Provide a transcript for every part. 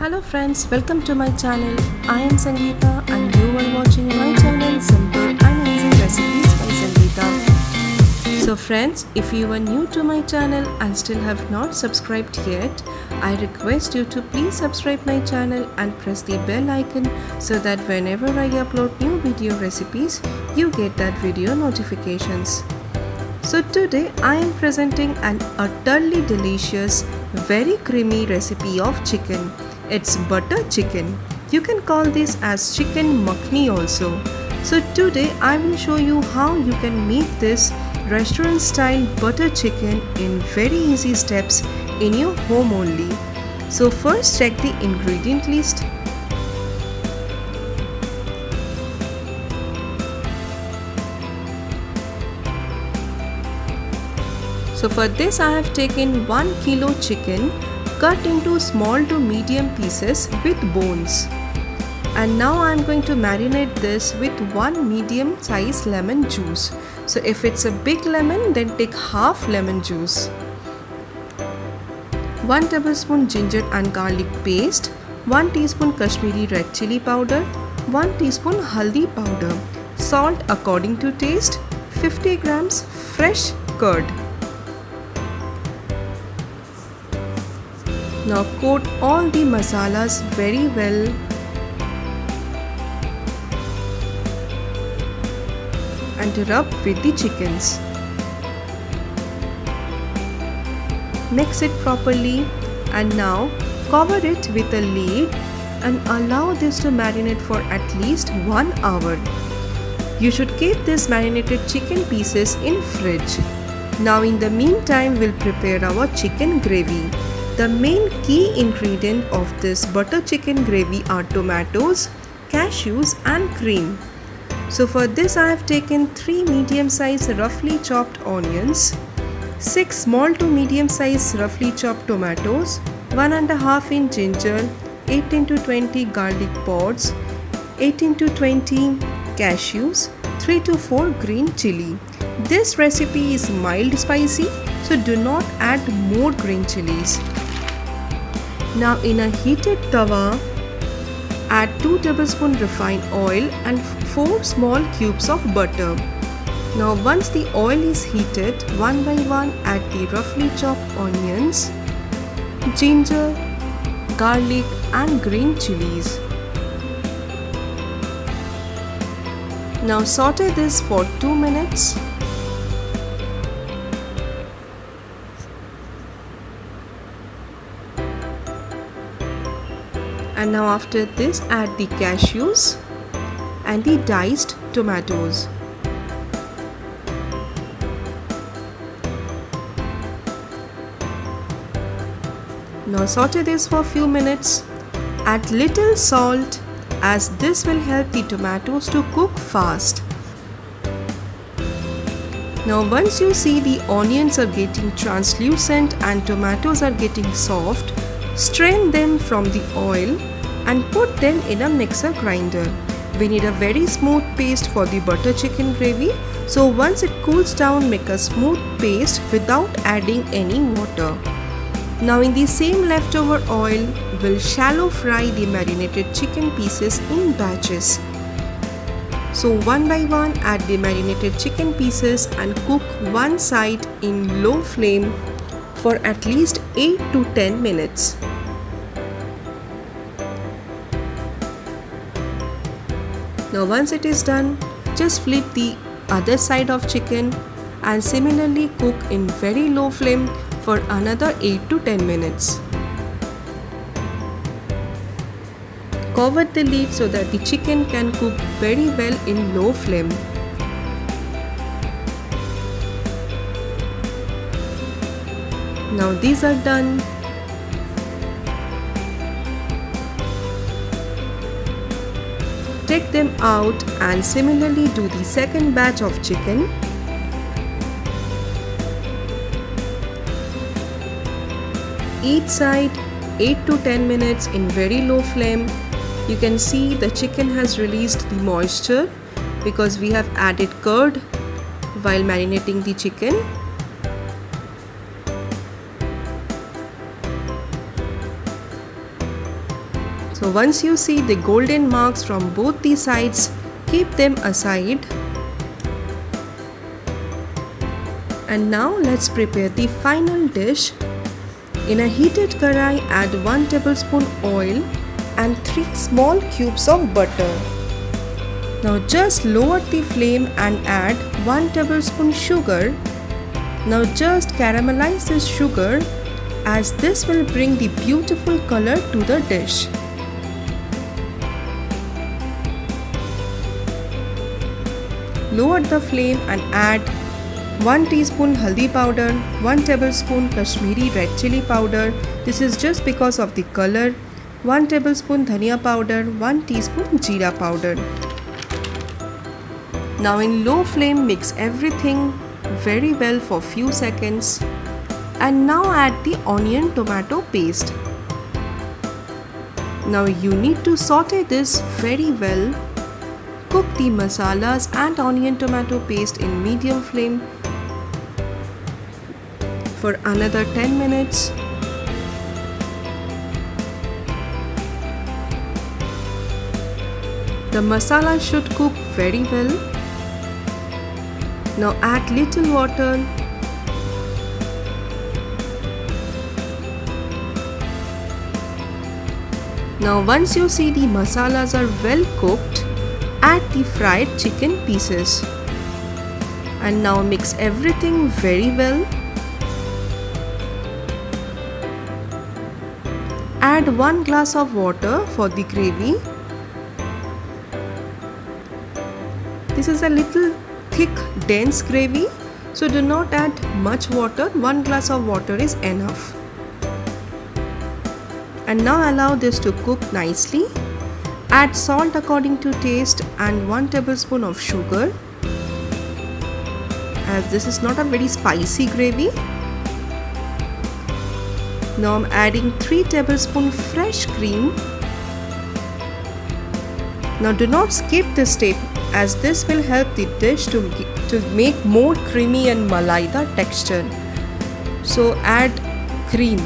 Hello friends, welcome to my channel. I am Sangeeta and you are watching my channel Simple and Easy Recipes by Sangeeta. So friends, if you are new to my channel and still have not subscribed yet, I request you to please subscribe my channel and press the bell icon so that whenever I upload new video recipes, you get that video notifications. So today I am presenting an utterly delicious, very creamy recipe of chicken. It's butter chicken. You can call this as chicken makhani also. So today I will show you how you can make this restaurant style butter chicken in very easy steps in your home only. So first check the ingredient list. So for this I have taken 1 kilo chicken cut into small to medium pieces with bones. And now I am going to marinate this with 1 medium size lemon juice. So if it's a big lemon, then take half lemon juice. 1 tablespoon ginger and garlic paste, 1 teaspoon Kashmiri red chili powder, 1 teaspoon haldi powder, salt according to taste, 50 grams fresh curd. Now coat all the masalas very well. And rub with the chickens. Mix it properly and now cover it with a lid and allow this to marinate for at least 1 hour. You should keep this marinated chicken pieces in fridge. Now in the meantime we'll prepare our chicken gravy. The main key ingredient of this butter chicken gravy are tomatoes, cashews and cream. So for this I have taken 3 medium size roughly chopped onions, 6 small to medium size roughly chopped tomatoes, 1.5 inch ginger, 18 to 20 garlic pods, 18 to 20 cashews, 3 to 4 green chili. This recipe is mild spicy, so do not add more green chilies. Now in a heated tawa, add 2 tablespoons refined oil and 4 small cubes of butter. Now once the oil is heated, one by one add the roughly chopped onions, ginger, garlic and green chilies. Now saute this for 2 minutes. And now after this add the cashews and the diced tomatoes. Now saute this for a few minutes. Add little salt as this will help the tomatoes to cook fast. Now once you see the onions are getting translucent and tomatoes are getting soft, strain them from the oil and put them in a mixer grinder. We need a very smooth paste for the butter chicken gravy. So once it cools down, make a smooth paste without adding any water. Now in the same leftover oil, we'll shallow fry the marinated chicken pieces in batches. So one by one add the marinated chicken pieces and cook one side in low flame for at least 8 to 10 minutes. Now once it is done, just flip the other side of chicken and similarly cook in very low flame for another 8 to 10 minutes. Cover the lid so that the chicken can cook very well in low flame. Now these are done. Take them out and similarly do the second batch of chicken. Each side 8 to 10 minutes in very low flame. You can see the chicken has released the moisture because we have added curd while marinating the chicken. So once you see the golden marks from both the sides, keep them aside. And now let's prepare the final dish. In a heated karai, add 1 tablespoon oil and 3 small cubes of butter. Now just lower the flame and add 1 tablespoon sugar. Now just caramelize this sugar, as this will bring the beautiful color to the dish. Lower the flame and add 1 teaspoon haldi powder, 1 tablespoon Kashmiri red chili powder. This is just because of the color. 1 tablespoon dhania powder, 1 teaspoon jeera powder. Now in low flame, mix everything very well for few seconds. And now add the onion tomato paste. Now you need to saute this very well. Cook the masalas and onion tomato paste in medium flame for another 10 minutes. The masala should cook very well. Now add little water. Now once you see the masalas are well cooked, add the fried chicken pieces. And now mix everything very well. Add 1 glass of water for the gravy. This is a little thick, dense gravy, so do not add much water. 1 glass of water is enough. And now allow this to cook nicely. Add salt according to taste and 1 tablespoon of sugar, as this is not a very spicy gravy. Now I'm adding 3 tablespoons fresh cream. Now do not skip this step, as this will help the dish to make more creamy and malaida texture. So add cream.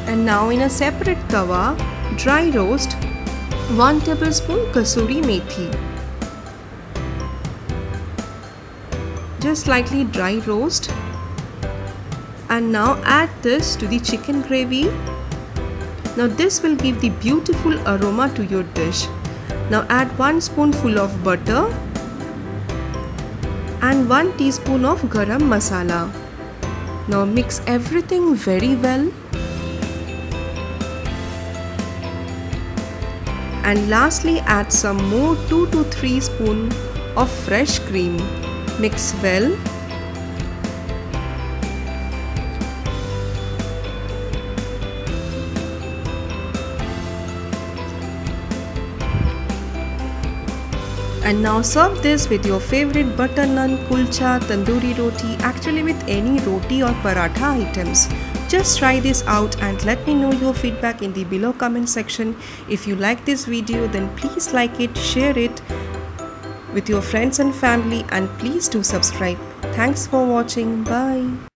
And now in a separate tawa, dry roast 1 tablespoon kasuri methi. Just slightly dry roast. And now add this to the chicken gravy. Now this will give the beautiful aroma to your dish. Now add 1 spoonful of butter and 1 teaspoon of garam masala. Now mix everything very well. And lastly add some more 2 to 3 spoons of fresh cream. Mix well. And now serve this with your favorite butter naan, kulcha, tandoori roti, actually with any roti or paratha items. Just try this out and let me know your feedback in the below comment section. If you like this video, then please like it, share it with your friends and family, and please do subscribe. Thanks for watching. Bye.